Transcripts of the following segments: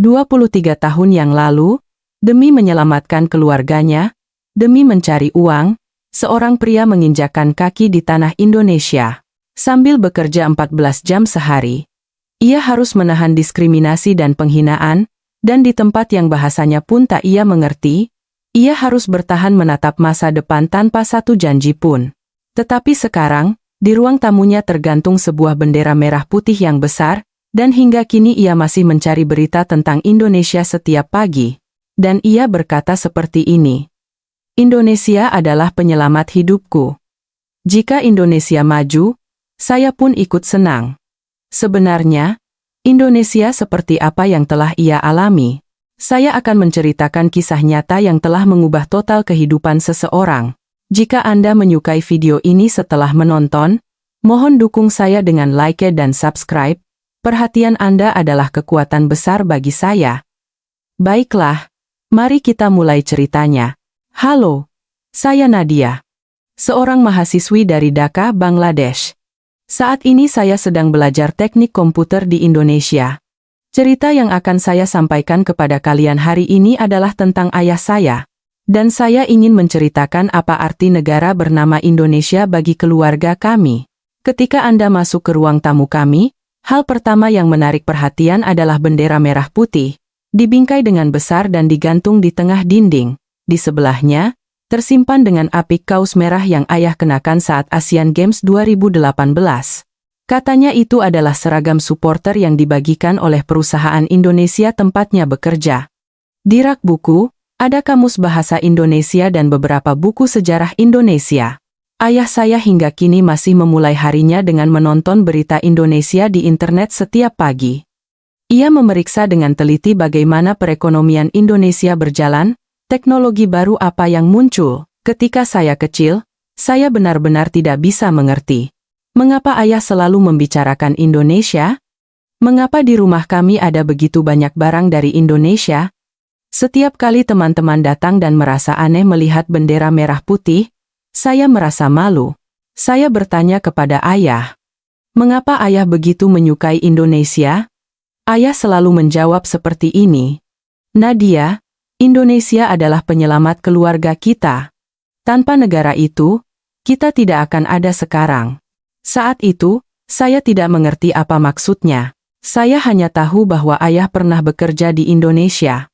23 tahun yang lalu, demi menyelamatkan keluarganya, demi mencari uang, seorang pria menginjakkan kaki di tanah Indonesia. Sambil bekerja 14 jam sehari, ia harus menahan diskriminasi dan penghinaan, dan di tempat yang bahasanya pun tak ia mengerti, ia harus bertahan menatap masa depan tanpa satu janji pun. Tetapi sekarang, di ruang tamunya tergantung sebuah bendera merah putih yang besar, dan hingga kini ia masih mencari berita tentang Indonesia setiap pagi. Dan ia berkata seperti ini, "Indonesia adalah penyelamat hidupku. Jika Indonesia maju, saya pun ikut senang." Sebenarnya, Indonesia seperti apa yang telah ia alami? Saya akan menceritakan kisah nyata yang telah mengubah total kehidupan seseorang. Jika Anda menyukai video ini setelah menonton, mohon dukung saya dengan like dan subscribe. Perhatian Anda adalah kekuatan besar bagi saya. Baiklah, mari kita mulai ceritanya. Halo, saya Nadia, seorang mahasiswi dari Dhaka, Bangladesh. Saat ini saya sedang belajar teknik komputer di Indonesia. Cerita yang akan saya sampaikan kepada kalian hari ini adalah tentang ayah saya. Dan saya ingin menceritakan apa arti negara bernama Indonesia bagi keluarga kami. Ketika Anda masuk ke ruang tamu kami, hal pertama yang menarik perhatian adalah bendera merah putih, dibingkai dengan besar dan digantung di tengah dinding. Di sebelahnya, tersimpan dengan apik kaos merah yang ayah kenakan saat Asian Games 2018. Katanya itu adalah seragam supporter yang dibagikan oleh perusahaan Indonesia tempatnya bekerja. Di rak buku, ada kamus bahasa Indonesia dan beberapa buku sejarah Indonesia. Ayah saya hingga kini masih memulai harinya dengan menonton berita Indonesia di internet setiap pagi. Ia memeriksa dengan teliti bagaimana perekonomian Indonesia berjalan, teknologi baru apa yang muncul. Ketika saya kecil, saya benar-benar tidak bisa mengerti. Mengapa ayah selalu membicarakan Indonesia? Mengapa di rumah kami ada begitu banyak barang dari Indonesia? Setiap kali teman-teman datang dan merasa aneh melihat bendera merah putih, saya merasa malu. Saya bertanya kepada ayah, "Mengapa ayah begitu menyukai Indonesia?" Ayah selalu menjawab seperti ini, "Nadia, Indonesia adalah penyelamat keluarga kita. Tanpa negara itu, kita tidak akan ada sekarang." Saat itu, saya tidak mengerti apa maksudnya. Saya hanya tahu bahwa ayah pernah bekerja di Indonesia.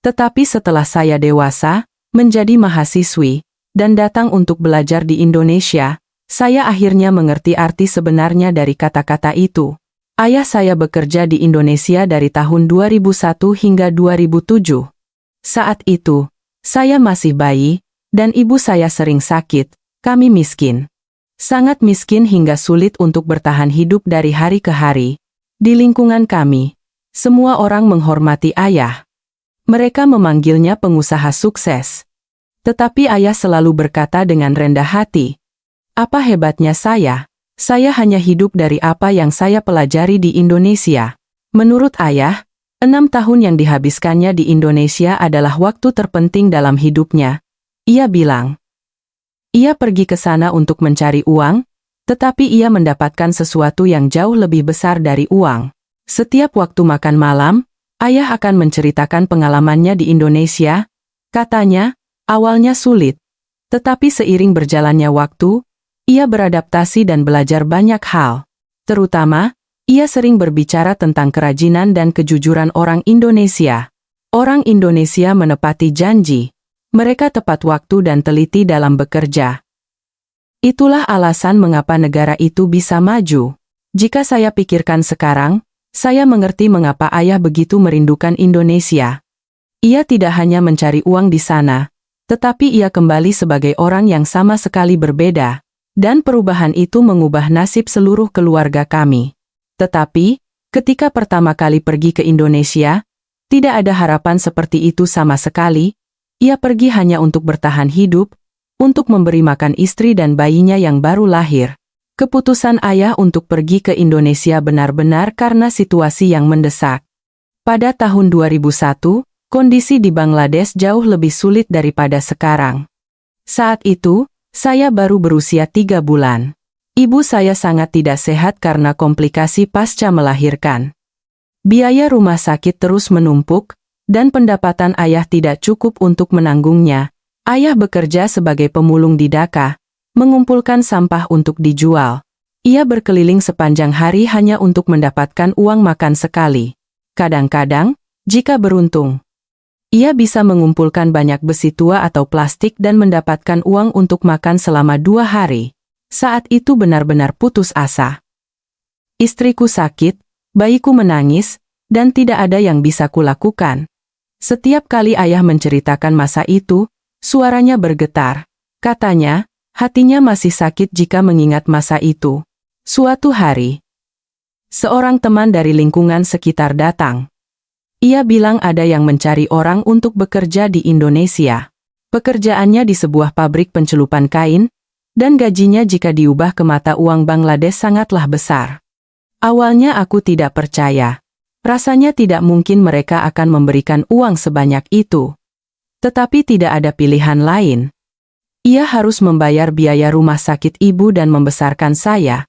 Tetapi setelah saya dewasa, menjadi mahasiswi, dan datang untuk belajar di Indonesia, saya akhirnya mengerti arti sebenarnya dari kata-kata itu. Ayah saya bekerja di Indonesia dari tahun 2001 hingga 2007. Saat itu, saya masih bayi, dan ibu saya sering sakit. Kami miskin. Sangat miskin hingga sulit untuk bertahan hidup dari hari ke hari. Di lingkungan kami, semua orang menghormati ayah. Mereka memanggilnya pengusaha sukses. Tetapi ayah selalu berkata dengan rendah hati, "Apa hebatnya saya? Saya hanya hidup dari apa yang saya pelajari di Indonesia." Menurut ayah, 6 tahun yang dihabiskannya di Indonesia adalah waktu terpenting dalam hidupnya. Ia bilang, ia pergi ke sana untuk mencari uang, tetapi ia mendapatkan sesuatu yang jauh lebih besar dari uang. Setiap waktu makan malam, ayah akan menceritakan pengalamannya di Indonesia. Katanya, awalnya sulit, tetapi seiring berjalannya waktu, ia beradaptasi dan belajar banyak hal. Terutama, ia sering berbicara tentang kerajinan dan kejujuran orang Indonesia. Orang Indonesia menepati janji. Mereka tepat waktu dan teliti dalam bekerja. Itulah alasan mengapa negara itu bisa maju. Jika saya pikirkan sekarang, saya mengerti mengapa ayah begitu merindukan Indonesia. Ia tidak hanya mencari uang di sana, tetapi ia kembali sebagai orang yang sama sekali berbeda. Dan perubahan itu mengubah nasib seluruh keluarga kami. Tetapi, ketika pertama kali pergi ke Indonesia, tidak ada harapan seperti itu sama sekali. Ia pergi hanya untuk bertahan hidup, untuk memberi makan istri dan bayinya yang baru lahir. Keputusan ayah untuk pergi ke Indonesia benar-benar karena situasi yang mendesak. Pada tahun 2001, kondisi di Bangladesh jauh lebih sulit daripada sekarang. Saat itu, saya baru berusia 3 bulan. Ibu saya sangat tidak sehat karena komplikasi pasca melahirkan. Biaya rumah sakit terus menumpuk, dan pendapatan ayah tidak cukup untuk menanggungnya. Ayah bekerja sebagai pemulung di Dhaka, mengumpulkan sampah untuk dijual. Ia berkeliling sepanjang hari hanya untuk mendapatkan uang makan sekali. Kadang-kadang, jika beruntung, ia bisa mengumpulkan banyak besi tua atau plastik dan mendapatkan uang untuk makan selama 2 hari. Saat itu benar-benar putus asa. Istriku sakit, bayiku menangis, dan tidak ada yang bisa kulakukan. Setiap kali ayah menceritakan masa itu, suaranya bergetar. Katanya, hatinya masih sakit jika mengingat masa itu. Suatu hari, seorang teman dari lingkungan sekitar datang. Ia bilang ada yang mencari orang untuk bekerja di Indonesia. Pekerjaannya di sebuah pabrik pencelupan kain, dan gajinya jika diubah ke mata uang Bangladesh sangatlah besar. Awalnya aku tidak percaya. Rasanya tidak mungkin mereka akan memberikan uang sebanyak itu. Tetapi tidak ada pilihan lain. Ia harus membayar biaya rumah sakit ibu dan membesarkan saya.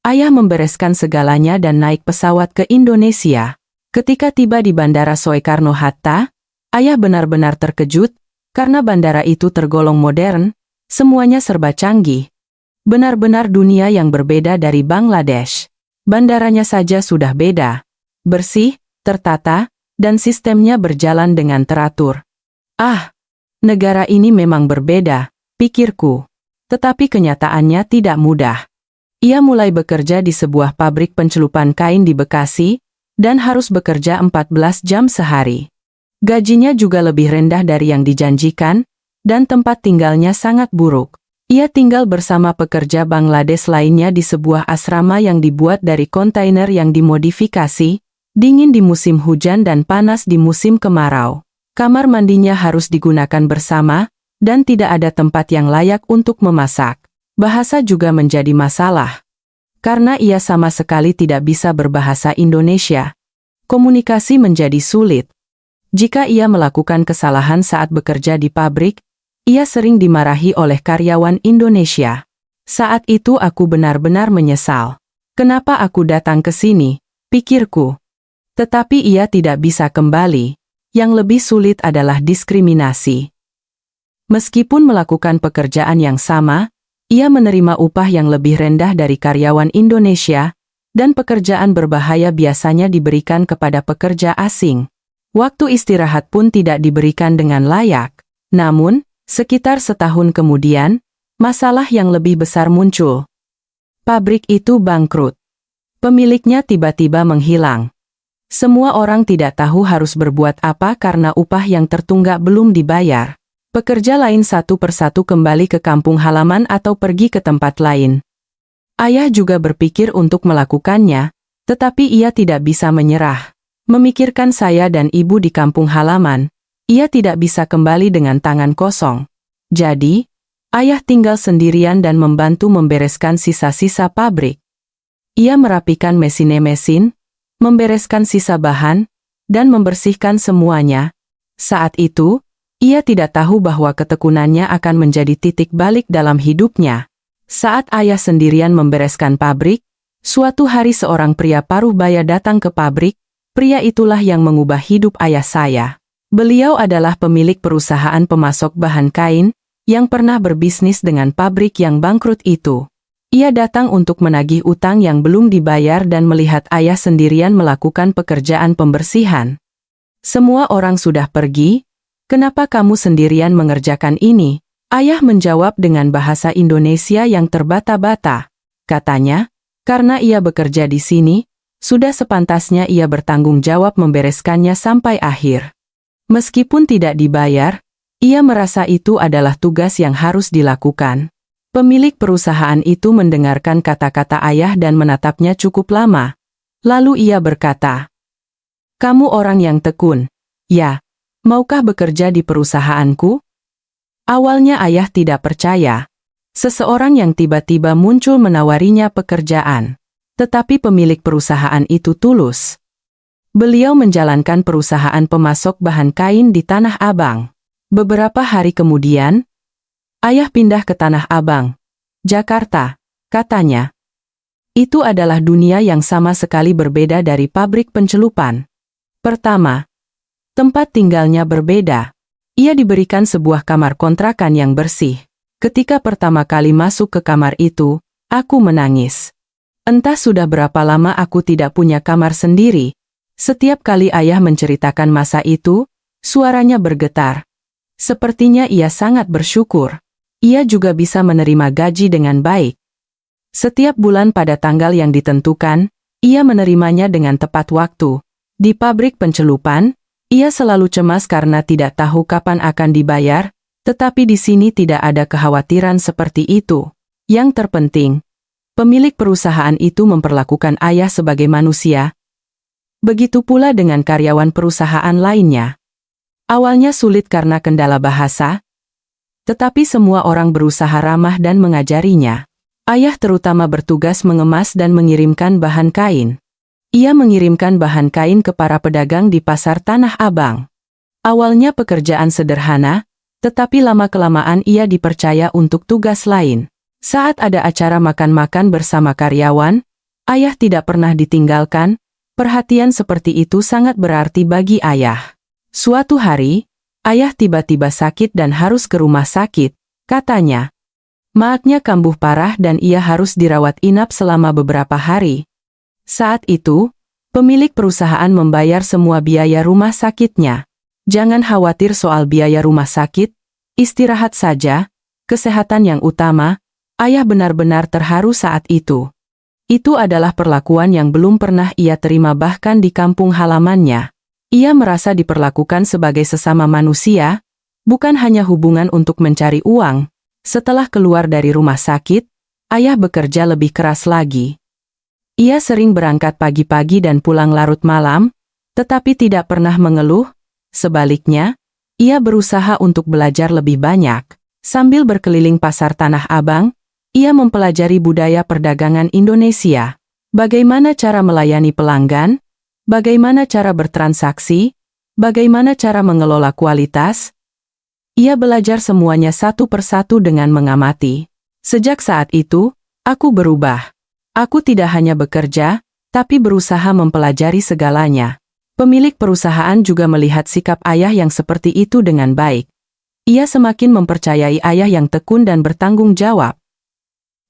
Ayah membereskan segalanya dan naik pesawat ke Indonesia. Ketika tiba di Bandara Soekarno-Hatta, ayah benar-benar terkejut, karena bandara itu tergolong modern, semuanya serba canggih. Benar-benar dunia yang berbeda dari Bangladesh. Bandaranya saja sudah beda. Bersih, tertata, dan sistemnya berjalan dengan teratur. Ah, negara ini memang berbeda, pikirku. Tetapi kenyataannya tidak mudah. Ia mulai bekerja di sebuah pabrik pencelupan kain di Bekasi, dan harus bekerja 14 jam sehari. Gajinya juga lebih rendah dari yang dijanjikan, dan tempat tinggalnya sangat buruk. Ia tinggal bersama pekerja Bangladesh lainnya di sebuah asrama yang dibuat dari kontainer yang dimodifikasi, dingin di musim hujan dan panas di musim kemarau. Kamar mandinya harus digunakan bersama, dan tidak ada tempat yang layak untuk memasak. Bahasa juga menjadi masalah. Karena ia sama sekali tidak bisa berbahasa Indonesia, komunikasi menjadi sulit. Jika ia melakukan kesalahan saat bekerja di pabrik, ia sering dimarahi oleh karyawan Indonesia. Saat itu aku benar-benar menyesal. Kenapa aku datang ke sini, pikirku. Tetapi ia tidak bisa kembali. Yang lebih sulit adalah diskriminasi. Meskipun melakukan pekerjaan yang sama, ia menerima upah yang lebih rendah dari karyawan Indonesia, dan pekerjaan berbahaya biasanya diberikan kepada pekerja asing. Waktu istirahat pun tidak diberikan dengan layak. Namun, sekitar setahun kemudian, masalah yang lebih besar muncul. Pabrik itu bangkrut. Pemiliknya tiba-tiba menghilang. Semua orang tidak tahu harus berbuat apa karena upah yang tertunggak belum dibayar. Pekerja lain satu persatu kembali ke kampung halaman atau pergi ke tempat lain. Ayah juga berpikir untuk melakukannya, tetapi ia tidak bisa menyerah. Memikirkan saya dan ibu di kampung halaman, ia tidak bisa kembali dengan tangan kosong. Jadi, ayah tinggal sendirian dan membantu membereskan sisa-sisa pabrik. Ia merapikan mesin-mesin, membereskan sisa bahan, dan membersihkan semuanya. Saat itu, ia tidak tahu bahwa ketekunannya akan menjadi titik balik dalam hidupnya. Saat ayah sendirian membereskan pabrik, suatu hari seorang pria paruh baya datang ke pabrik. Pria itulah yang mengubah hidup ayah saya. Beliau adalah pemilik perusahaan pemasok bahan kain, yang pernah berbisnis dengan pabrik yang bangkrut itu. Ia datang untuk menagih utang yang belum dibayar dan melihat ayah sendirian melakukan pekerjaan pembersihan. Semua orang sudah pergi, kenapa kamu sendirian mengerjakan ini? Ayah menjawab dengan bahasa Indonesia yang terbata-bata. Katanya, karena ia bekerja di sini, sudah sepantasnya ia bertanggung jawab membereskannya sampai akhir. Meskipun tidak dibayar, ia merasa itu adalah tugas yang harus dilakukan. Pemilik perusahaan itu mendengarkan kata-kata ayah dan menatapnya cukup lama. Lalu ia berkata, "Kamu orang yang tekun. Ya, maukah bekerja di perusahaanku?" Awalnya ayah tidak percaya. Seseorang yang tiba-tiba muncul menawarinya pekerjaan. Tetapi pemilik perusahaan itu tulus. Beliau menjalankan perusahaan pemasok bahan kain di Tanah Abang. Beberapa hari kemudian, ayah pindah ke Tanah Abang, Jakarta, katanya. Itu adalah dunia yang sama sekali berbeda dari pabrik pencelupan. Pertama, tempat tinggalnya berbeda. Ia diberikan sebuah kamar kontrakan yang bersih. Ketika pertama kali masuk ke kamar itu, aku menangis. Entah sudah berapa lama aku tidak punya kamar sendiri. Setiap kali ayah menceritakan masa itu, suaranya bergetar. Sepertinya ia sangat bersyukur. Ia juga bisa menerima gaji dengan baik. Setiap bulan pada tanggal yang ditentukan, ia menerimanya dengan tepat waktu. Di pabrik pencelupan, ia selalu cemas karena tidak tahu kapan akan dibayar, tetapi di sini tidak ada kekhawatiran seperti itu. Yang terpenting, pemilik perusahaan itu memperlakukan ayah sebagai manusia. Begitu pula dengan karyawan perusahaan lainnya. Awalnya sulit karena kendala bahasa, tetapi semua orang berusaha ramah dan mengajarinya. Ayah terutama bertugas mengemas dan mengirimkan bahan kain. Ia mengirimkan bahan kain ke para pedagang di pasar Tanah Abang. Awalnya pekerjaan sederhana, tetapi lama-kelamaan ia dipercaya untuk tugas lain. Saat ada acara makan-makan bersama karyawan, ayah tidak pernah ditinggalkan. Perhatian seperti itu sangat berarti bagi ayah. Suatu hari, ayah tiba-tiba sakit dan harus ke rumah sakit, katanya. Maagnya kambuh parah dan ia harus dirawat inap selama beberapa hari. Saat itu, pemilik perusahaan membayar semua biaya rumah sakitnya. Jangan khawatir soal biaya rumah sakit, istirahat saja, kesehatan yang utama. Ayah benar-benar terharu saat itu. Itu adalah perlakuan yang belum pernah ia terima bahkan di kampung halamannya. Ia merasa diperlakukan sebagai sesama manusia, bukan hanya hubungan untuk mencari uang. Setelah keluar dari rumah sakit, ayah bekerja lebih keras lagi. Ia sering berangkat pagi-pagi dan pulang larut malam, tetapi tidak pernah mengeluh. Sebaliknya, ia berusaha untuk belajar lebih banyak. Sambil berkeliling pasar Tanah Abang, ia mempelajari budaya perdagangan Indonesia. Bagaimana cara melayani pelanggan, bagaimana cara bertransaksi, bagaimana cara mengelola kualitas. Ia belajar semuanya satu persatu dengan mengamati. Sejak saat itu, aku berubah. Aku tidak hanya bekerja, tapi berusaha mempelajari segalanya. Pemilik perusahaan juga melihat sikap ayah yang seperti itu dengan baik. Ia semakin mempercayai ayah yang tekun dan bertanggung jawab.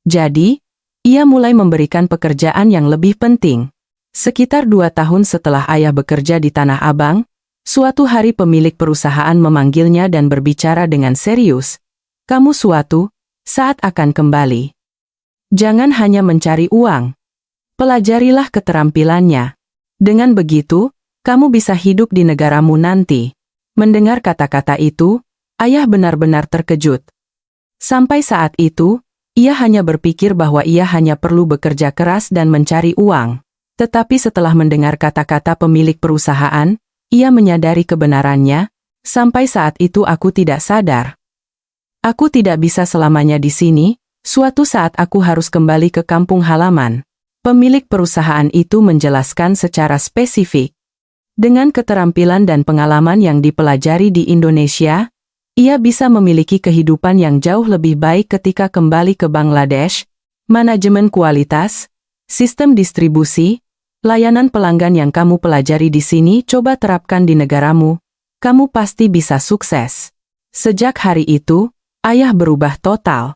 Jadi, ia mulai memberikan pekerjaan yang lebih penting. Sekitar 2 tahun setelah ayah bekerja di Tanah Abang, suatu hari pemilik perusahaan memanggilnya dan berbicara dengan serius. Kamu suatu saat akan kembali. Jangan hanya mencari uang. Pelajarilah keterampilannya. Dengan begitu, kamu bisa hidup di negaramu nanti. Mendengar kata-kata itu, ayah benar-benar terkejut. Sampai saat itu, ia hanya berpikir bahwa ia hanya perlu bekerja keras dan mencari uang. Tetapi setelah mendengar kata-kata pemilik perusahaan, ia menyadari kebenarannya. Sampai saat itu aku tidak sadar. Aku tidak bisa selamanya di sini, suatu saat aku harus kembali ke kampung halaman. Pemilik perusahaan itu menjelaskan secara spesifik. Dengan keterampilan dan pengalaman yang dipelajari di Indonesia, ia bisa memiliki kehidupan yang jauh lebih baik ketika kembali ke Bangladesh. Manajemen kualitas, sistem distribusi, layanan pelanggan yang kamu pelajari di sini coba terapkan di negaramu. Kamu pasti bisa sukses. Sejak hari itu, ayah berubah total.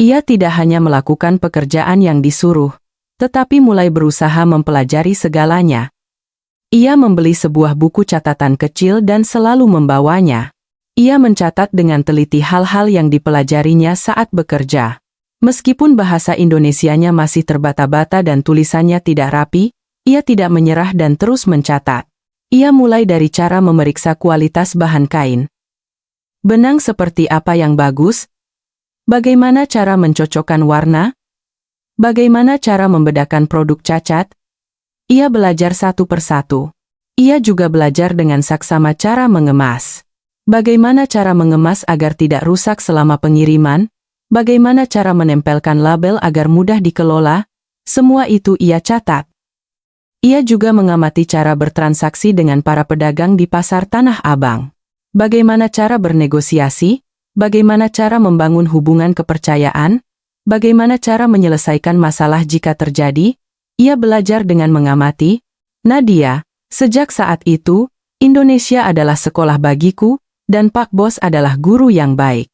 Ia tidak hanya melakukan pekerjaan yang disuruh, tetapi mulai berusaha mempelajari segalanya. Ia membeli sebuah buku catatan kecil dan selalu membawanya. Ia mencatat dengan teliti hal-hal yang dipelajarinya saat bekerja. Meskipun bahasa Indonesianya masih terbata-bata dan tulisannya tidak rapi, ia tidak menyerah dan terus mencatat. Ia mulai dari cara memeriksa kualitas bahan kain. Benang seperti apa yang bagus? Bagaimana cara mencocokkan warna? Bagaimana cara membedakan produk cacat? Ia belajar satu persatu. Ia juga belajar dengan saksama cara mengemas. Bagaimana cara mengemas agar tidak rusak selama pengiriman? Bagaimana cara menempelkan label agar mudah dikelola? Semua itu ia catat. Ia juga mengamati cara bertransaksi dengan para pedagang di pasar Tanah Abang. Bagaimana cara bernegosiasi? Bagaimana cara membangun hubungan kepercayaan? Bagaimana cara menyelesaikan masalah jika terjadi? Ia belajar dengan mengamati. Nadia, sejak saat itu, Indonesia adalah sekolah bagiku, dan Pak Bos adalah guru yang baik.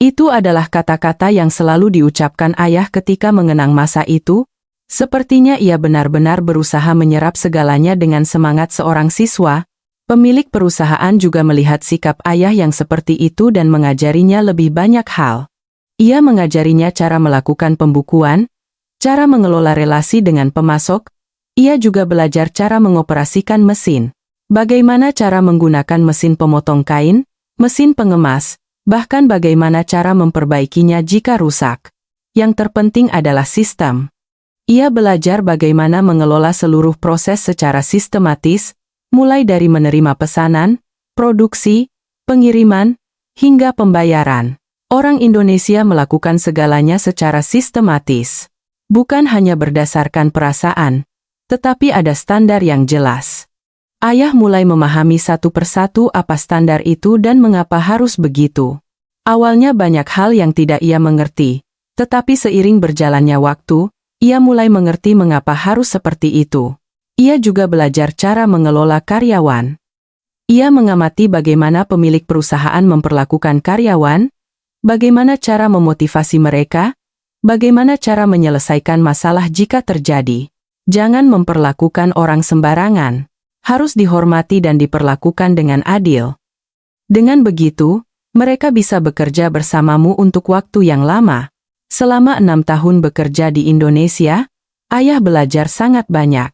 Itu adalah kata-kata yang selalu diucapkan ayah ketika mengenang masa itu. Sepertinya ia benar-benar berusaha menyerap segalanya dengan semangat seorang siswa. Pemilik perusahaan juga melihat sikap ayah yang seperti itu dan mengajarinya lebih banyak hal. Ia mengajarinya cara melakukan pembukuan, cara mengelola relasi dengan pemasok. Ia juga belajar cara mengoperasikan mesin. Bagaimana cara menggunakan mesin pemotong kain, mesin pengemas, bahkan bagaimana cara memperbaikinya jika rusak. Yang terpenting adalah sistem. Ia belajar bagaimana mengelola seluruh proses secara sistematis, mulai dari menerima pesanan, produksi, pengiriman, hingga pembayaran. Orang Indonesia melakukan segalanya secara sistematis. Bukan hanya berdasarkan perasaan, tetapi ada standar yang jelas. Ayah mulai memahami satu persatu apa standar itu dan mengapa harus begitu. Awalnya banyak hal yang tidak ia mengerti, tetapi seiring berjalannya waktu, ia mulai mengerti mengapa harus seperti itu. Ia juga belajar cara mengelola karyawan. Ia mengamati bagaimana pemilik perusahaan memperlakukan karyawan, bagaimana cara memotivasi mereka, bagaimana cara menyelesaikan masalah jika terjadi. Jangan memperlakukan orang sembarangan. Harus dihormati dan diperlakukan dengan adil. Dengan begitu, mereka bisa bekerja bersamamu untuk waktu yang lama. Selama 6 tahun bekerja di Indonesia, ayah belajar sangat banyak.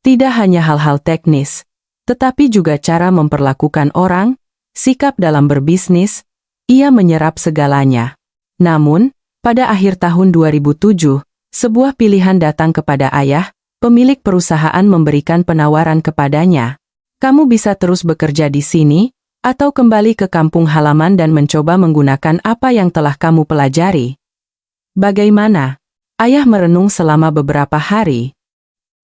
Tidak hanya hal-hal teknis, tetapi juga cara memperlakukan orang, sikap dalam berbisnis. Ia menyerap segalanya. Namun, pada akhir tahun 2007, sebuah pilihan datang kepada ayah. Pemilik perusahaan memberikan penawaran kepadanya. Kamu bisa terus bekerja di sini, atau kembali ke kampung halaman dan mencoba menggunakan apa yang telah kamu pelajari. Bagaimana? Ayah merenung selama beberapa hari.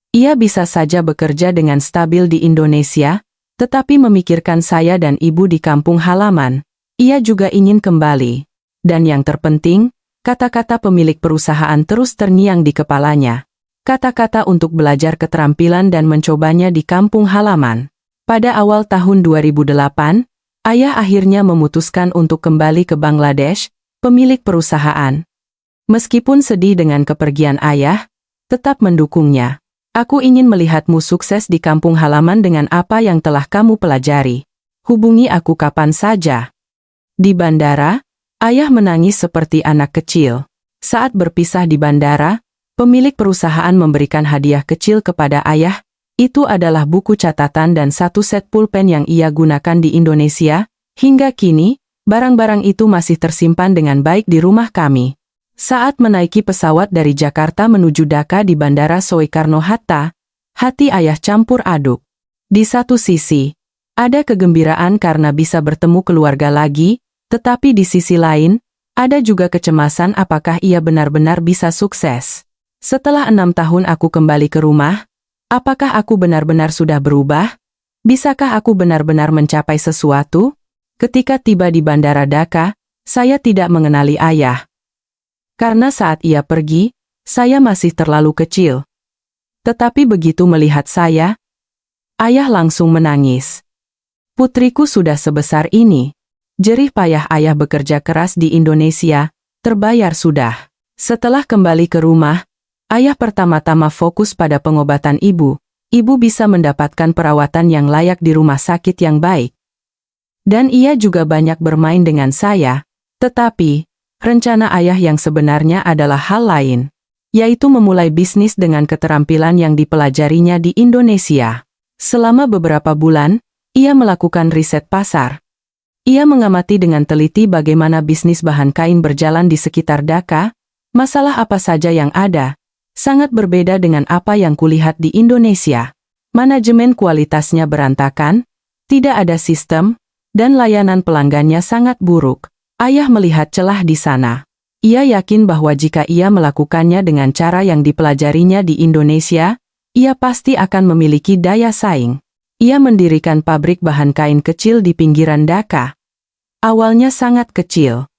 Ia bisa saja bekerja dengan stabil di Indonesia, tetapi memikirkan saya dan ibu di kampung halaman. Ia juga ingin kembali. Dan yang terpenting, kata-kata pemilik perusahaan terus terngiang di kepalanya. Kata-kata untuk belajar keterampilan dan mencobanya di kampung halaman. Pada awal tahun 2008, ayah akhirnya memutuskan untuk kembali ke Bangladesh, pemilik perusahaan. Meskipun sedih dengan kepergian ayah, tetap mendukungnya. Aku ingin melihatmu sukses di kampung halaman dengan apa yang telah kamu pelajari. Hubungi aku kapan saja. Di bandara, ayah menangis seperti anak kecil. Saat berpisah di bandara, pemilik perusahaan memberikan hadiah kecil kepada ayah. Itu adalah buku catatan dan satu set pulpen yang ia gunakan di Indonesia. Hingga kini, barang-barang itu masih tersimpan dengan baik di rumah kami. Saat menaiki pesawat dari Jakarta menuju Dhaka di Bandara Soekarno-Hatta, hati ayah campur aduk. Di satu sisi, ada kegembiraan karena bisa bertemu keluarga lagi, tetapi di sisi lain, ada juga kecemasan apakah ia benar-benar bisa sukses. Setelah 6 tahun aku kembali ke rumah, apakah aku benar-benar sudah berubah? Bisakah aku benar-benar mencapai sesuatu? Ketika tiba di Bandara Dhaka, saya tidak mengenali ayah. Karena saat ia pergi, saya masih terlalu kecil. Tetapi begitu melihat saya, ayah langsung menangis. Putriku sudah sebesar ini. Jerih payah ayah bekerja keras di Indonesia, terbayar sudah. Setelah kembali ke rumah, ayah pertama-tama fokus pada pengobatan ibu. Ibu bisa mendapatkan perawatan yang layak di rumah sakit yang baik. Dan ia juga banyak bermain dengan saya, tetapi rencana ayah yang sebenarnya adalah hal lain, yaitu memulai bisnis dengan keterampilan yang dipelajarinya di Indonesia. Selama beberapa bulan, ia melakukan riset pasar. Ia mengamati dengan teliti bagaimana bisnis bahan kain berjalan di sekitar Dhaka, masalah apa saja yang ada, sangat berbeda dengan apa yang kulihat di Indonesia. Manajemen kualitasnya berantakan, tidak ada sistem, dan layanan pelanggannya sangat buruk. Ayah melihat celah di sana. Ia yakin bahwa jika ia melakukannya dengan cara yang dipelajarinya di Indonesia, ia pasti akan memiliki daya saing. Ia mendirikan pabrik bahan kain kecil di pinggiran Dhaka. Awalnya sangat kecil.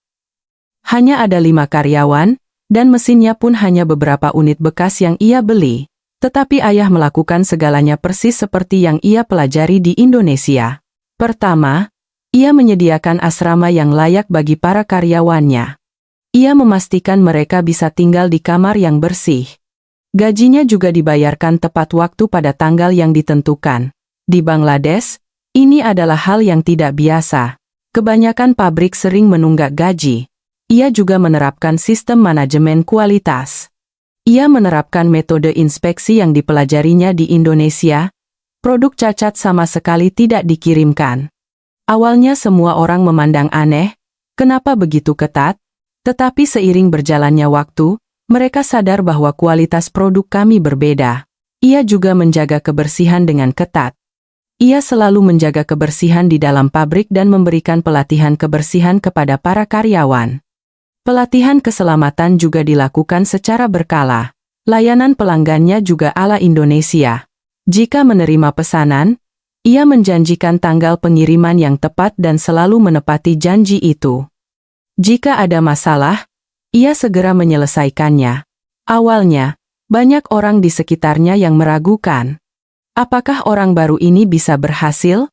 Hanya ada 5 karyawan, Dan mesinnya pun hanya beberapa unit bekas yang ia beli. Tetapi ayah melakukan segalanya persis seperti yang ia pelajari di Indonesia. Pertama, ia menyediakan asrama yang layak bagi para karyawannya. Ia memastikan mereka bisa tinggal di kamar yang bersih. Gajinya juga dibayarkan tepat waktu pada tanggal yang ditentukan. Di Bangladesh, ini adalah hal yang tidak biasa. Kebanyakan pabrik sering menunggak gaji. Ia juga menerapkan sistem manajemen kualitas. Ia menerapkan metode inspeksi yang dipelajarinya di Indonesia. Produk cacat sama sekali tidak dikirimkan. Awalnya semua orang memandang aneh, kenapa begitu ketat? Tetapi seiring berjalannya waktu, mereka sadar bahwa kualitas produk kami berbeda. Ia juga menjaga kebersihan dengan ketat. Ia selalu menjaga kebersihan di dalam pabrik dan memberikan pelatihan kebersihan kepada para karyawan. Pelatihan keselamatan juga dilakukan secara berkala. Layanan pelanggannya juga ala Indonesia. Jika menerima pesanan, ia menjanjikan tanggal pengiriman yang tepat dan selalu menepati janji itu. Jika ada masalah, ia segera menyelesaikannya. Awalnya, banyak orang di sekitarnya yang meragukan. Apakah orang baru ini bisa berhasil?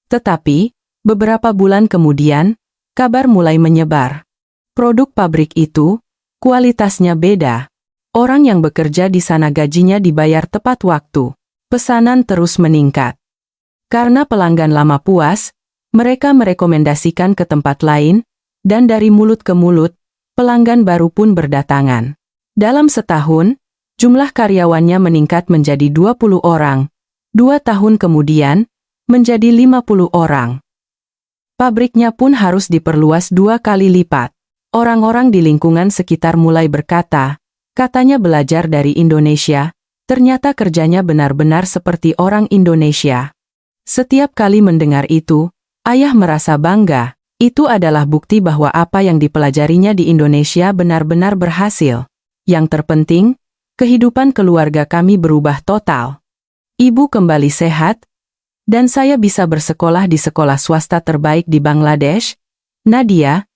Tetapi, beberapa bulan kemudian, kabar mulai menyebar. Produk pabrik itu, kualitasnya beda. Orang yang bekerja di sana gajinya dibayar tepat waktu. Pesanan terus meningkat. Karena pelanggan lama puas, mereka merekomendasikan ke tempat lain, dan dari mulut ke mulut, pelanggan baru pun berdatangan. Dalam setahun, jumlah karyawannya meningkat menjadi 20 orang. 2 tahun kemudian, menjadi 50 orang. Pabriknya pun harus diperluas 2 kali lipat. Orang-orang di lingkungan sekitar mulai berkata, katanya belajar dari Indonesia, ternyata kerjanya benar-benar seperti orang Indonesia. Setiap kali mendengar itu, ayah merasa bangga. Itu adalah bukti bahwa apa yang dipelajarinya di Indonesia benar-benar berhasil. Yang terpenting, kehidupan keluarga kami berubah total. Ibu kembali sehat, dan saya bisa bersekolah di sekolah swasta terbaik di Bangladesh. Nadia,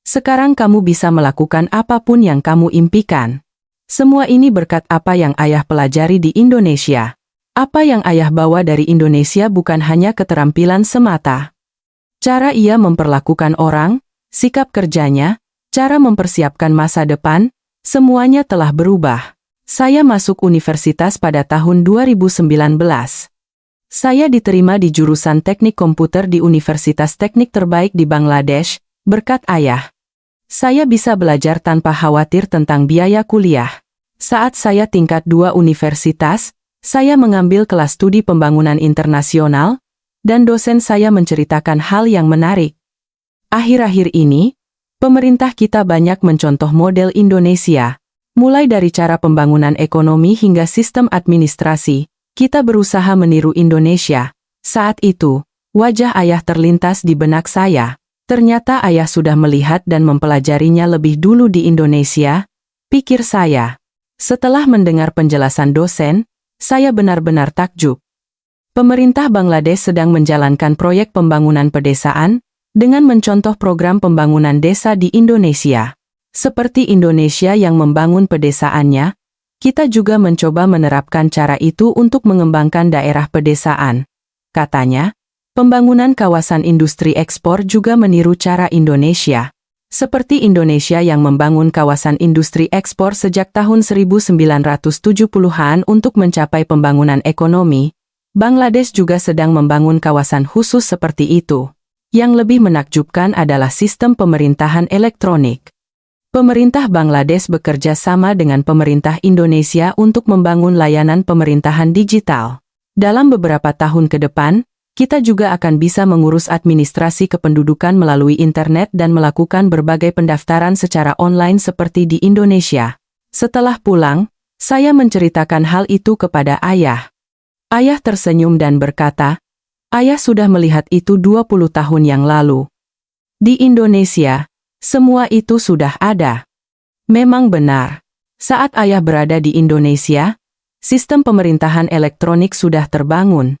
sekarang kamu bisa melakukan apapun yang kamu impikan. Semua ini berkat apa yang ayah pelajari di Indonesia. Apa yang ayah bawa dari Indonesia bukan hanya keterampilan semata. Cara ia memperlakukan orang, sikap kerjanya, cara mempersiapkan masa depan, semuanya telah berubah. Saya masuk universitas pada tahun 2019. Saya diterima di jurusan teknik komputer di universitas teknik terbaik di Bangladesh, berkat ayah. Saya bisa belajar tanpa khawatir tentang biaya kuliah. Saat saya tingkat 2 universitas, saya mengambil kelas studi pembangunan internasional, dan dosen saya menceritakan hal yang menarik. Akhir-akhir ini, pemerintah kita banyak mencontoh model Indonesia. Mulai dari cara pembangunan ekonomi hingga sistem administrasi, kita berusaha meniru Indonesia. Saat itu, wajah ayah terlintas di benak saya. Ternyata ayah sudah melihat dan mempelajarinya lebih dulu di Indonesia, pikir saya. Setelah mendengar penjelasan dosen, saya benar-benar takjub. Pemerintah Bangladesh sedang menjalankan proyek pembangunan pedesaan, dengan mencontoh program pembangunan desa di Indonesia. Seperti Indonesia yang membangun pedesaannya, kita juga mencoba menerapkan cara itu untuk mengembangkan daerah pedesaan. Katanya, pembangunan kawasan industri ekspor juga meniru cara Indonesia. Seperti Indonesia yang membangun kawasan industri ekspor sejak tahun 1970-an untuk mencapai pembangunan ekonomi, Bangladesh juga sedang membangun kawasan khusus seperti itu. Yang lebih menakjubkan adalah sistem pemerintahan elektronik. Pemerintah Bangladesh bekerja sama dengan pemerintah Indonesia untuk membangun layanan pemerintahan digital. Dalam beberapa tahun ke depan, kita juga akan bisa mengurus administrasi kependudukan melalui internet dan melakukan berbagai pendaftaran secara online seperti di Indonesia. Setelah pulang, saya menceritakan hal itu kepada ayah. Ayah tersenyum dan berkata, ayah sudah melihat itu 20 tahun yang lalu. Di Indonesia, semua itu sudah ada. Memang benar. Saat ayah berada di Indonesia, sistem pemerintahan elektronik sudah terbangun.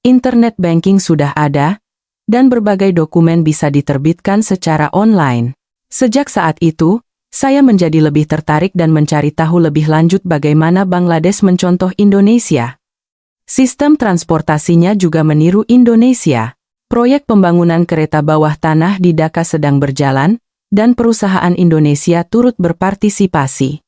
Internet banking sudah ada, dan berbagai dokumen bisa diterbitkan secara online. Sejak saat itu, Saya menjadi lebih tertarik dan mencari tahu lebih lanjut bagaimana Bangladesh mencontoh Indonesia. Sistem transportasinya juga meniru Indonesia. Proyek pembangunan kereta bawah tanah di Dhaka sedang berjalan, dan perusahaan Indonesia turut berpartisipasi.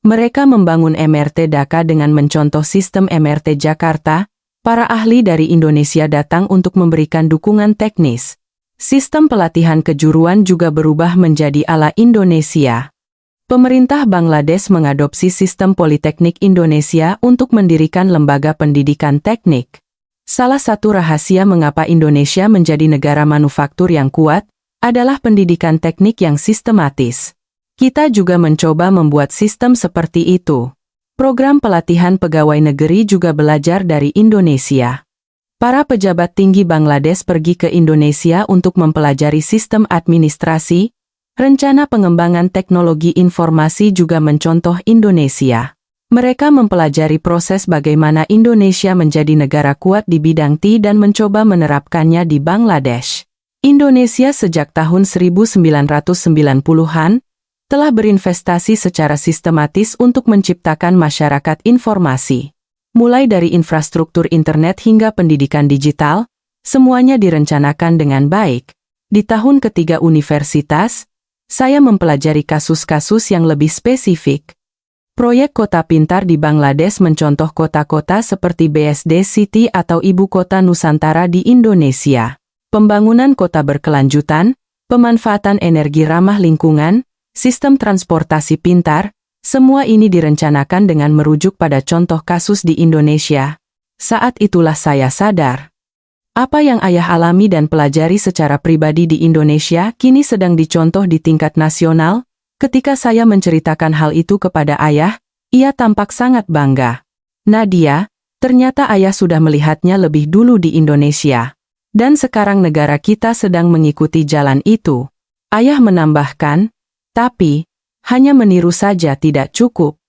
Mereka membangun MRT Dhaka dengan mencontoh sistem MRT Jakarta. Para ahli dari Indonesia datang untuk memberikan dukungan teknis. Sistem pelatihan kejuruan juga berubah menjadi ala Indonesia. Pemerintah Bangladesh mengadopsi sistem Politeknik Indonesia untuk mendirikan lembaga pendidikan teknik. Salah satu rahasia mengapa Indonesia menjadi negara manufaktur yang kuat adalah pendidikan teknik yang sistematis. Kita juga mencoba membuat sistem seperti itu. Program pelatihan pegawai negeri juga belajar dari Indonesia. Para pejabat tinggi Bangladesh pergi ke Indonesia untuk mempelajari sistem administrasi. Rencana pengembangan teknologi informasi juga mencontoh Indonesia. Mereka mempelajari proses bagaimana Indonesia menjadi negara kuat di bidang TI dan mencoba menerapkannya di Bangladesh. Indonesia sejak tahun 1990-an telah berinvestasi secara sistematis untuk menciptakan masyarakat informasi. Mulai dari infrastruktur internet hingga pendidikan digital, semuanya direncanakan dengan baik. Di tahun ketiga universitas, saya mempelajari kasus-kasus yang lebih spesifik. Proyek Kota Pintar di Bangladesh mencontoh kota-kota seperti BSD City atau Ibu Kota Nusantara di Indonesia. Pembangunan kota berkelanjutan, pemanfaatan energi ramah lingkungan, sistem transportasi pintar, semua ini direncanakan dengan merujuk pada contoh kasus di Indonesia. Saat itulah saya sadar. Apa yang ayah alami dan pelajari secara pribadi di Indonesia kini sedang dicontoh di tingkat nasional. Ketika saya menceritakan hal itu kepada ayah, ia tampak sangat bangga. Nadia, ternyata ayah sudah melihatnya lebih dulu di Indonesia. Dan sekarang negara kita sedang mengikuti jalan itu. Ayah menambahkan, tapi hanya meniru saja tidak cukup.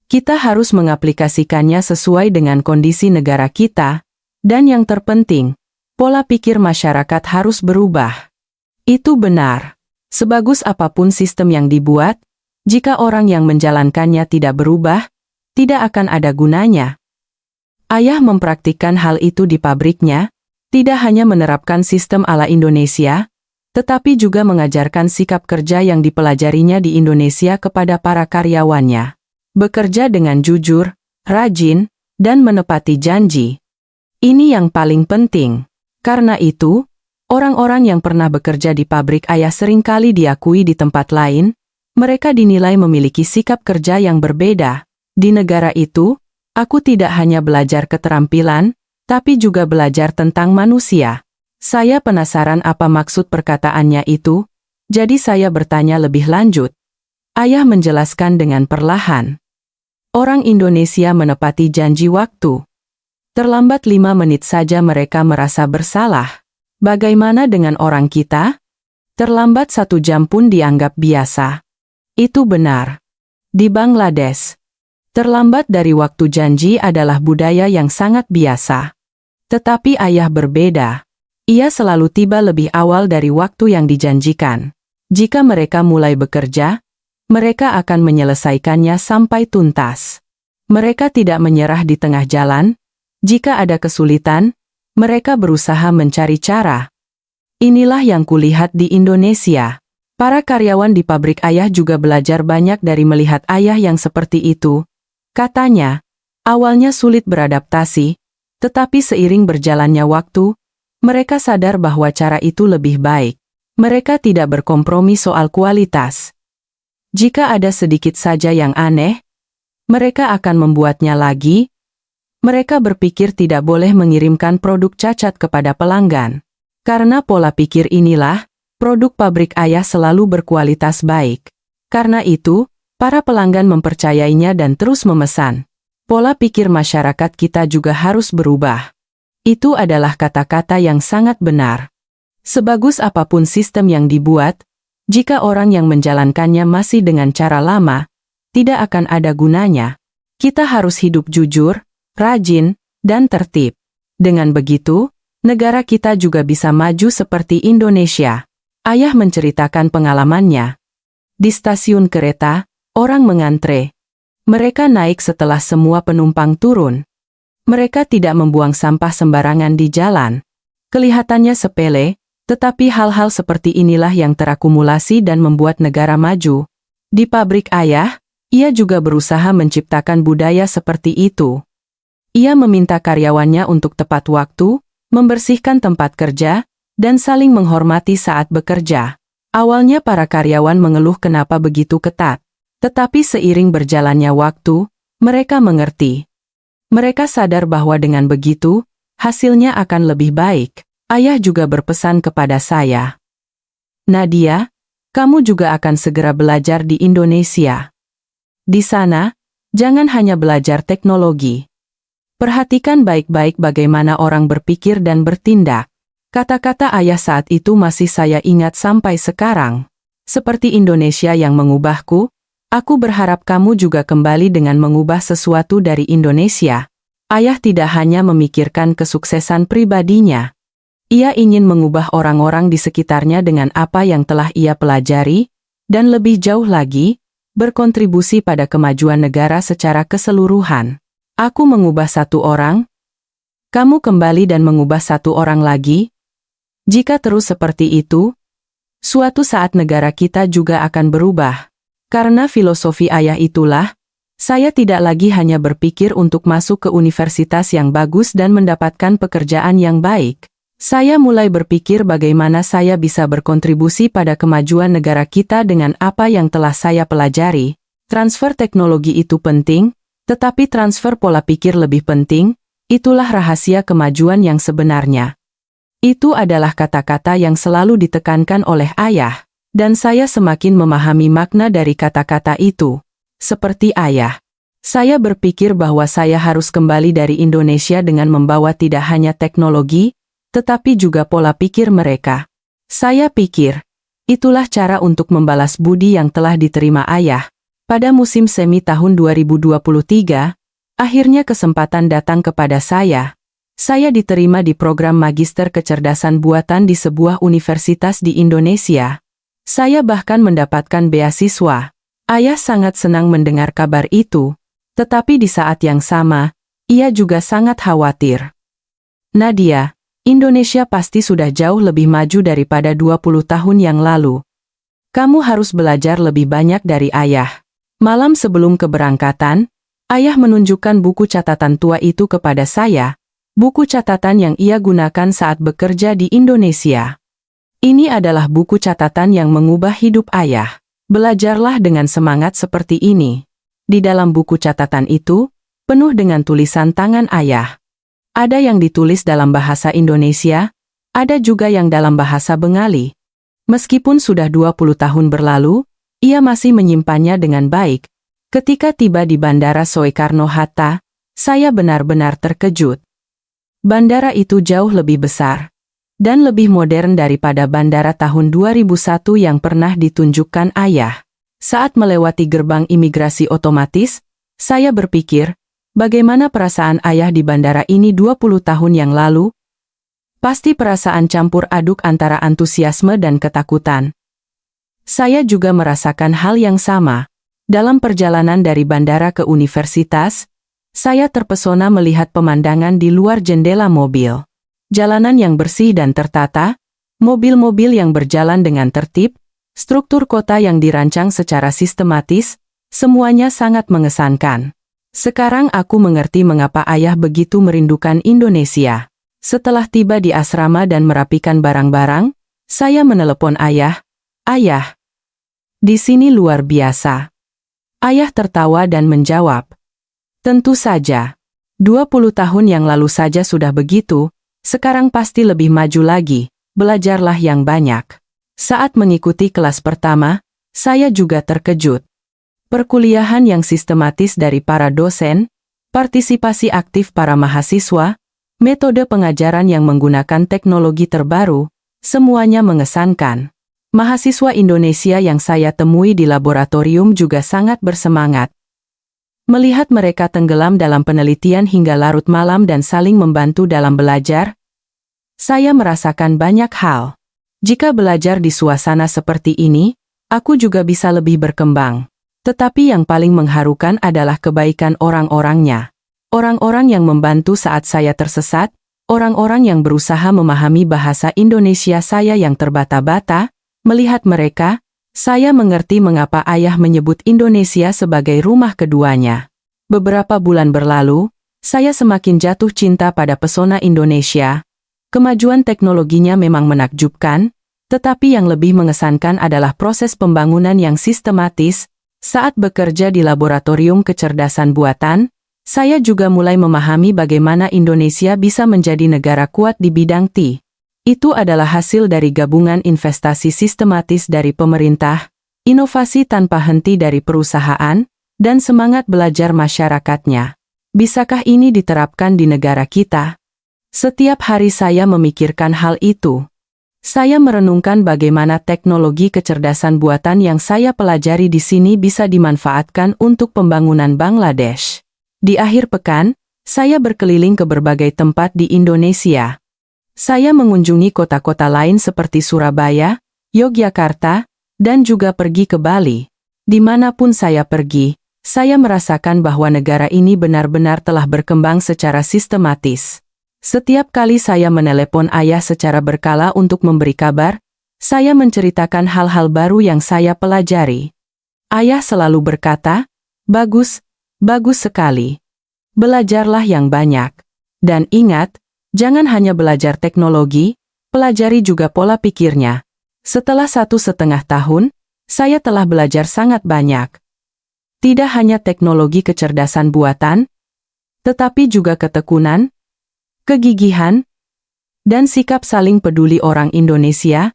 Kita harus mengaplikasikannya sesuai dengan kondisi negara kita, dan yang terpenting, pola pikir masyarakat harus berubah. Itu benar. Sebagus apapun sistem yang dibuat, jika orang yang menjalankannya tidak berubah, tidak akan ada gunanya. Ayah mempraktikkan hal itu di pabriknya, tidak hanya menerapkan sistem ala Indonesia, tetapi juga mengajarkan sikap kerja yang dipelajarinya di Indonesia kepada para karyawannya. Bekerja dengan jujur, rajin, dan menepati janji. Ini yang paling penting. Karena itu, orang-orang yang pernah bekerja di pabrik ayah seringkali diakui di tempat lain, mereka dinilai memiliki sikap kerja yang berbeda. Di negara itu, aku tidak hanya belajar keterampilan, tapi juga belajar tentang manusia. Saya penasaran apa maksud perkataannya itu, jadi saya bertanya lebih lanjut. Ayah menjelaskan dengan perlahan. Orang Indonesia menepati janji waktu. Terlambat 5 menit saja mereka merasa bersalah. Bagaimana dengan orang kita? Terlambat 1 jam pun dianggap biasa. Itu benar. Di Bangladesh, terlambat dari waktu janji adalah budaya yang sangat biasa. Tetapi ayah berbeda. Ia selalu tiba lebih awal dari waktu yang dijanjikan. Jika mereka mulai bekerja, mereka akan menyelesaikannya sampai tuntas. Mereka tidak menyerah di tengah jalan. Jika ada kesulitan, mereka berusaha mencari cara. Inilah yang kulihat di Indonesia. Para karyawan di pabrik ayah juga belajar banyak dari melihat ayah yang seperti itu. Katanya, awalnya sulit beradaptasi, tetapi seiring berjalannya waktu, mereka sadar bahwa cara itu lebih baik. Mereka tidak berkompromi soal kualitas. Jika ada sedikit saja yang aneh, mereka akan membuatnya lagi. Mereka berpikir tidak boleh mengirimkan produk cacat kepada pelanggan. Karena pola pikir inilah, produk pabrik ayah selalu berkualitas baik. Karena itu, para pelanggan mempercayainya dan terus memesan. Pola pikir masyarakat kita juga harus berubah. Itu adalah kata-kata yang sangat benar. Sebagus apapun sistem yang dibuat, jika orang yang menjalankannya masih dengan cara lama, tidak akan ada gunanya. Kita harus hidup jujur, rajin, dan tertib. Dengan begitu, negara kita juga bisa maju seperti Indonesia. Ayah menceritakan pengalamannya. Di stasiun kereta, orang mengantre. Mereka naik setelah semua penumpang turun. Mereka tidak membuang sampah sembarangan di jalan. Kelihatannya sepele, tetapi hal-hal seperti inilah yang terakumulasi dan membuat negara maju. Di pabrik ayah, ia juga berusaha menciptakan budaya seperti itu. Ia meminta karyawannya untuk tepat waktu, membersihkan tempat kerja, dan saling menghormati saat bekerja. Awalnya para karyawan mengeluh kenapa begitu ketat. Tetapi seiring berjalannya waktu, mereka mengerti. Mereka sadar bahwa dengan begitu, hasilnya akan lebih baik. Ayah juga berpesan kepada saya. Nadia, kamu juga akan segera belajar di Indonesia. Di sana, jangan hanya belajar teknologi. Perhatikan baik-baik bagaimana orang berpikir dan bertindak. Kata-kata ayah saat itu masih saya ingat sampai sekarang. Seperti Indonesia yang mengubahku, aku berharap kamu juga kembali dengan mengubah sesuatu dari Indonesia. Ayah tidak hanya memikirkan kesuksesan pribadinya. Ia ingin mengubah orang-orang di sekitarnya dengan apa yang telah ia pelajari, dan lebih jauh lagi, berkontribusi pada kemajuan negara secara keseluruhan. Aku mengubah satu orang, kamu kembali dan mengubah satu orang lagi. Jika terus seperti itu, suatu saat negara kita juga akan berubah. Karena filosofi ayah itulah, saya tidak lagi hanya berpikir untuk masuk ke universitas yang bagus dan mendapatkan pekerjaan yang baik. Saya mulai berpikir bagaimana saya bisa berkontribusi pada kemajuan negara kita dengan apa yang telah saya pelajari. Transfer teknologi itu penting, tetapi transfer pola pikir lebih penting. Itulah rahasia kemajuan yang sebenarnya. Itu adalah kata-kata yang selalu ditekankan oleh ayah, dan saya semakin memahami makna dari kata-kata itu. Seperti ayah, saya berpikir bahwa saya harus kembali dari Indonesia dengan membawa tidak hanya teknologi, tetapi juga pola pikir mereka. Saya pikir, itulah cara untuk membalas budi yang telah diterima ayah. Pada musim semi tahun 2023, akhirnya kesempatan datang kepada saya. Saya diterima di program Magister Kecerdasan Buatan di sebuah universitas di Indonesia. Saya bahkan mendapatkan beasiswa. Ayah sangat senang mendengar kabar itu. Tetapi di saat yang sama, ia juga sangat khawatir. Nadia, Indonesia pasti sudah jauh lebih maju daripada 20 tahun yang lalu. Kamu harus belajar lebih banyak dari ayah. Malam sebelum keberangkatan, ayah menunjukkan buku catatan tua itu kepada saya, buku catatan yang ia gunakan saat bekerja di Indonesia. Ini adalah buku catatan yang mengubah hidup ayah. Belajarlah dengan semangat seperti ini. Di dalam buku catatan itu, penuh dengan tulisan tangan ayah. Ada yang ditulis dalam bahasa Indonesia, ada juga yang dalam bahasa Bengali. Meskipun sudah 20 tahun berlalu, ia masih menyimpannya dengan baik. Ketika tiba di Bandara Soekarno-Hatta, saya benar-benar terkejut. Bandara itu jauh lebih besar dan lebih modern daripada bandara tahun 2001 yang pernah ditunjukkan ayah. Saat melewati gerbang imigrasi otomatis, saya berpikir, bagaimana perasaan ayah di bandara ini 20 tahun yang lalu? Pasti perasaan campur aduk antara antusiasme dan ketakutan. Saya juga merasakan hal yang sama. Dalam perjalanan dari bandara ke universitas, saya terpesona melihat pemandangan di luar jendela mobil. Jalanan yang bersih dan tertata, mobil-mobil yang berjalan dengan tertib, struktur kota yang dirancang secara sistematis, semuanya sangat mengesankan. Sekarang aku mengerti mengapa ayah begitu merindukan Indonesia. Setelah tiba di asrama dan merapikan barang-barang, saya menelepon ayah. Ayah, di sini luar biasa. Ayah tertawa dan menjawab, tentu saja. 20 tahun yang lalu saja sudah begitu, sekarang pasti lebih maju lagi, belajarlah yang banyak. Saat mengikuti kelas pertama, saya juga terkejut. Perkuliahan yang sistematis dari para dosen, partisipasi aktif para mahasiswa, metode pengajaran yang menggunakan teknologi terbaru, semuanya mengesankan. Mahasiswa Indonesia yang saya temui di laboratorium juga sangat bersemangat. Melihat mereka tenggelam dalam penelitian hingga larut malam dan saling membantu dalam belajar, saya merasakan banyak hal. Jika belajar di suasana seperti ini, Aku juga bisa lebih berkembang. Tetapi yang paling mengharukan adalah kebaikan orang-orangnya. Orang-orang yang membantu saat saya tersesat, orang-orang yang berusaha memahami bahasa Indonesia saya yang terbata-bata. Melihat mereka, saya mengerti mengapa ayah menyebut Indonesia sebagai rumah keduanya. Beberapa bulan berlalu, saya semakin jatuh cinta pada pesona Indonesia. Kemajuan teknologinya memang menakjubkan, tetapi yang lebih mengesankan adalah proses pembangunan yang sistematis. Saat bekerja di laboratorium kecerdasan buatan, saya juga mulai memahami bagaimana Indonesia bisa menjadi negara kuat di bidang TI. Itu adalah hasil dari gabungan investasi sistematis dari pemerintah, inovasi tanpa henti dari perusahaan, dan semangat belajar masyarakatnya. Bisakah ini diterapkan di negara kita? Setiap hari saya memikirkan hal itu. Saya merenungkan bagaimana teknologi kecerdasan buatan yang saya pelajari di sini bisa dimanfaatkan untuk pembangunan Bangladesh. Di akhir pekan, saya berkeliling ke berbagai tempat di Indonesia. Saya mengunjungi kota-kota lain seperti Surabaya, Yogyakarta, dan juga pergi ke Bali. Dimanapun saya pergi, saya merasakan bahwa negara ini benar-benar telah berkembang secara sistematis. Setiap kali saya menelepon ayah secara berkala untuk memberi kabar, saya menceritakan hal-hal baru yang saya pelajari. Ayah selalu berkata, "Bagus, bagus sekali. Belajarlah yang banyak. Dan ingat, jangan hanya belajar teknologi, pelajari juga pola pikirnya." Setelah 1,5 tahun, saya telah belajar sangat banyak. Tidak hanya teknologi kecerdasan buatan, tetapi juga ketekunan, kegigihan, dan sikap saling peduli orang Indonesia.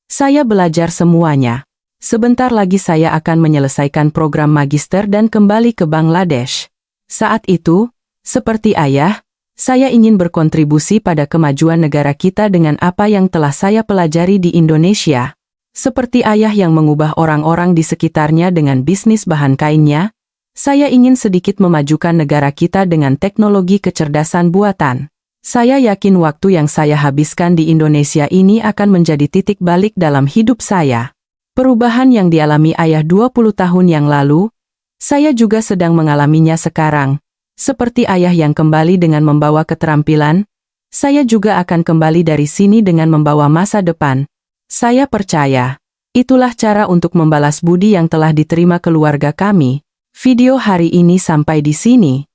Saya belajar semuanya. Sebentar lagi saya akan menyelesaikan program magister dan kembali ke Bangladesh. Saat itu, seperti ayah, saya ingin berkontribusi pada kemajuan negara kita dengan apa yang telah saya pelajari di Indonesia. Seperti ayah yang mengubah orang-orang di sekitarnya dengan bisnis bahan kainnya, saya ingin sedikit memajukan negara kita dengan teknologi kecerdasan buatan. Saya yakin waktu yang saya habiskan di Indonesia ini akan menjadi titik balik dalam hidup saya. Perubahan yang dialami ayah 20 tahun yang lalu, saya juga sedang mengalaminya sekarang. Seperti ayah yang kembali dengan membawa keterampilan, saya juga akan kembali dari sini dengan membawa masa depan. Saya percaya, itulah cara untuk membalas budi yang telah diterima keluarga kami. Video hari ini sampai di sini.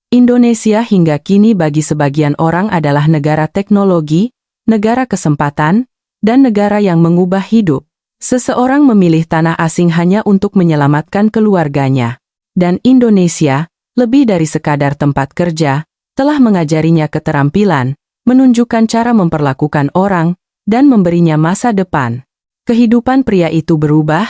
Indonesia hingga kini bagi sebagian orang adalah negara teknologi, negara kesempatan, dan negara yang mengubah hidup. Seseorang memilih tanah asing hanya untuk menyelamatkan keluarganya. Dan Indonesia, lebih dari sekadar tempat kerja, telah mengajarinya keterampilan, menunjukkan cara memperlakukan orang, dan memberinya masa depan. Kehidupan pria itu berubah,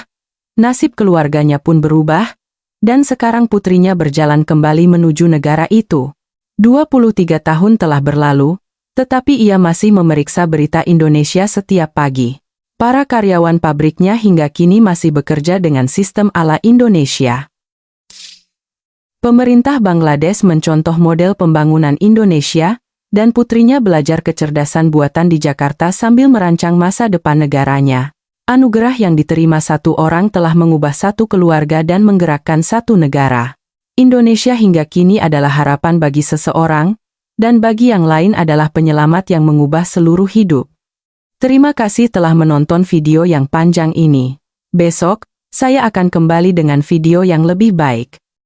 nasib keluarganya pun berubah, dan sekarang putrinya berjalan kembali menuju negara itu. 23 tahun telah berlalu, tetapi ia masih memeriksa berita Indonesia setiap pagi. Para karyawan pabriknya hingga kini masih bekerja dengan sistem ala Indonesia. Pemerintah Bangladesh mencontoh model pembangunan Indonesia, dan putrinya belajar kecerdasan buatan di Jakarta sambil merancang masa depan negaranya. Anugerah yang diterima satu orang telah mengubah satu keluarga dan menggerakkan satu negara. Indonesia hingga kini adalah harapan bagi seseorang, dan bagi yang lain adalah penyelamat yang mengubah seluruh hidup. Terima kasih telah menonton video yang panjang ini. Besok, saya akan kembali dengan video yang lebih baik.